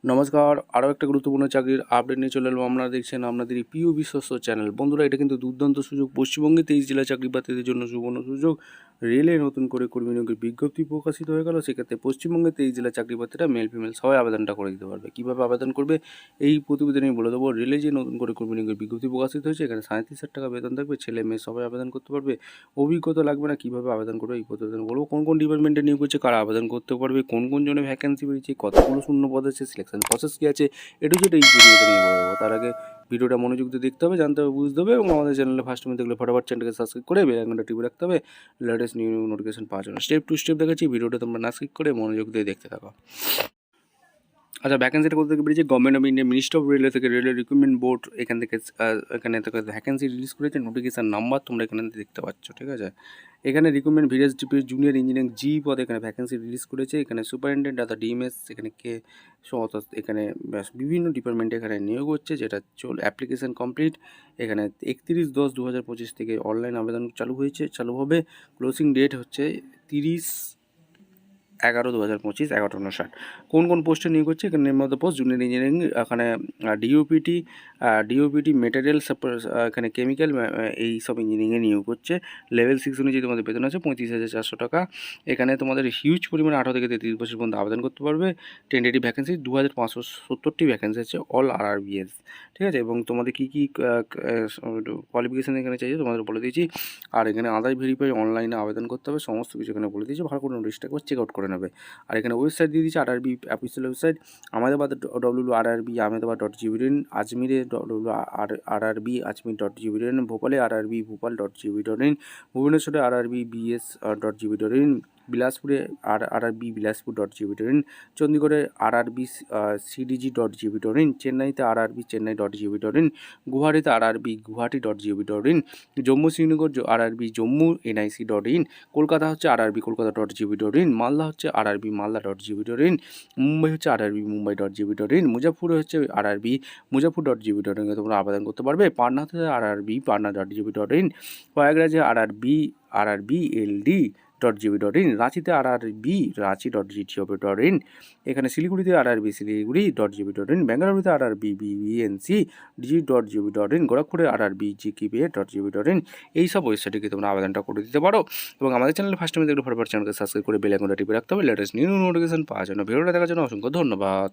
নমস্কার, আরও একটা গুরুত্বপূর্ণ চাকরির আপডেট নিয়ে চলে এলাম। আপনারা দেখছেন আপনাদেরই প্রিয় বিশ্বস্ত চ্যানেল। বন্ধুরা, এটা কিন্তু দুর্দান্ত সুযোগ। পশ্চিমবঙ্গে 23 জেলা চাকরি প্রার্থীদের জন্য সুবর্ণ সুযোগ। রেলে নতুন করে কর্মী নিয়োগের বিজ্ঞপ্তি প্রকাশিত হয়ে গেল। সেক্ষেত্রে পশ্চিমবঙ্গে 23 জেলা চাকরি প্রার্থীরা মেল ফিমেল সবাই আবেদনটা করে দিতে পারবে। কীভাবে আবেদন করবে এই প্রতিবেদনে আমি বলে দেবো। রেলে যে নতুন করে কর্মী নিয়োগের বিজ্ঞপ্তি প্রকাশিত হয়েছে, এখানে 37,000 টাকা বেতন থাকবে। ছেলে মেয়ে সবাই আবেদন করতে পারবে। অভিজ্ঞতা লাগবে না। কীভাবে আবেদন করবে এই প্রতিবেদনে বলবো। কোন কোন ডিপার্টমেন্টে নিয়োগ হচ্ছে, কারা আবেদন করতে পারবে, কোন কোন জনে ভ্যাকেন্সি বেরিয়েছে, কতগুলো শূন্য পদ আছে, সিলেকশন প্রসেস কী আছে, এটু যেটা এই ভিডিওতে নিয়ে বলবো। তার আগে ভিডিওটা মনোযোগ দিয়ে দেখতে হবে, জানতে হবে, বুঝতে হবে এবং আমাদের চ্যানেলে ফার্স্ট টাইম দেখলে ফটাফট চ্যানেলকে সাবস্ক্রাইব করে বেল আইকনটা টিপে রাখতে হবে লেটেস্ট নিউ নোটিফিকেশন পাওয়ার জন্য। স্টেপ টু স্টেপ দেখাচ্ছি, ভিডিওটা তোমরা না স্কিপ করে মনোযোগ দিয়ে দেখতে থাকো। আচ্ছা, ভ্যাকেন্সিটা কোথা থেকে বেরিয়েছে? Government of India, ministry of railway থেকে, রেলওয়ে রিক্রুটমেন্ট বোর্ড এখান থেকে ভ্যাকেন্সি রিলিজ করেছে। নোটিফিকেশান নাম্বার তোমরা এখানে দেখতে পাচ্ছ, ঠিক আছে। এখানে রিক্রুটমেন্ট ভিলেজ ডিপির জুনিয়র ইঞ্জিনিয়ারিং জি পদে এখানে ভ্যাকেন্সি রিলিজ করেছে। এখানে সুপারিনটেন্ডেন্ট অর্থাৎ ডিএমএস এখানে কে অর্থাৎ এখানে বিভিন্ন ডিপার্টমেন্টে এখানে নিয়োগ হচ্ছে, যেটা অ্যাপ্লিকেশান কমপ্লিট। এখানে 31/10/2025 থেকে অনলাইন আবেদন চালু হবে। ক্লোজিং ডেট হচ্ছে 30/11/2025 11:59। কোন কোন পোস্টে নিয়োগ হচ্ছে? এখানে নিম্নলিখিত পোস্ট: জুনিয়র ইঞ্জিনিয়ারিং, এখানে ডিওপিটি মেটেরিয়াল, এখানে কেমিক্যাল, এই সব ইঞ্জিনিয়ারিংয়ে নিয়োগ হচ্ছে। লেভেল 6 অনুযায়ী তোমাদের বেতন আছে 35,400 টাকা। এখানে তোমাদের হিউজ পরিমাণে 18 থেকে 33 বছর পর্যন্ত আবেদন করতে পারবে। টেন্টেটিভ ভ্যাকেন্সি 2570টি ভ্যাকেন্সি আছে, অল RRBS, ঠিক আছে। এবং তোমাদের কী কী কোয়ালিফিকেশান এখানে চাইছে তোমাদের বলে দিয়েছি। আর এখানে আদার ভেরিফাই অনলাইনে আবেদন করতে হবে, সমস্ত কিছু এখানে বলে দিয়েছি। ভালো করে নোটিশটা একবার চেক আউট করে নেবে। আর এখানে ওয়েবসাইট দিয়ে দিয়েছে, RRB official website, Ahmedabad WRRB ahmedabad.gov.in, আজমিরে RRB ajmer.gov.in, ভোপালে RRB bhopal.gov.in, ভুবনেশ্বরে RRB bs.gov.in, বিলাসপুরে RRB বিলাসপুর.gov.in, চণ্ডীগড়ে RRB cdg.gov.in, চেন্নাইতে RRB chennai.gov.in, গুয়াহাটিতে RRB guwahati.gov.in, Jammu Srinagar RRB Jammu nic.in, Kolkata হচ্ছে RRB kolkata.gov.in, মালদা হচ্ছে RRB malda.gov.in, মুম্বাই হচ্ছে RRB mumbai.gov.in, মুজাফরপুর হচ্ছে RRB মুজাফরপুর.gov.in এ তোমরা আবেদন করতে পারবে। পাটনা হচ্ছে RRB patna.gov.in, প্রয়াগরাজে RRB LD.gov.in, রাঁচিতে RRB ranchi.gov.in, এখানে শিলিগুড়িতে RRB শিলিগুড়ি.gov.in, বেঙ্গালুরুতে RRB BBNC.gov.in, গোরখপুরে RRB GKBA.gov.in। এই সব ওয়েবসাইটে তোমরা আবেদনটা করে দিতে পারো। এবং আমাদের চ্যানেলে ফার্স্ট টাইম দেখলে ফটাফট চ্যানেলকে সাবস্ক্রাইব করে বেল আইকনটা টিপে রাখতে হবে লেটেস্ট নিউ নোটিফিকেশন পাওয়ার জন্য। ভিডিওটা দেখার জন্য অসংখ্য ধন্যবাদ।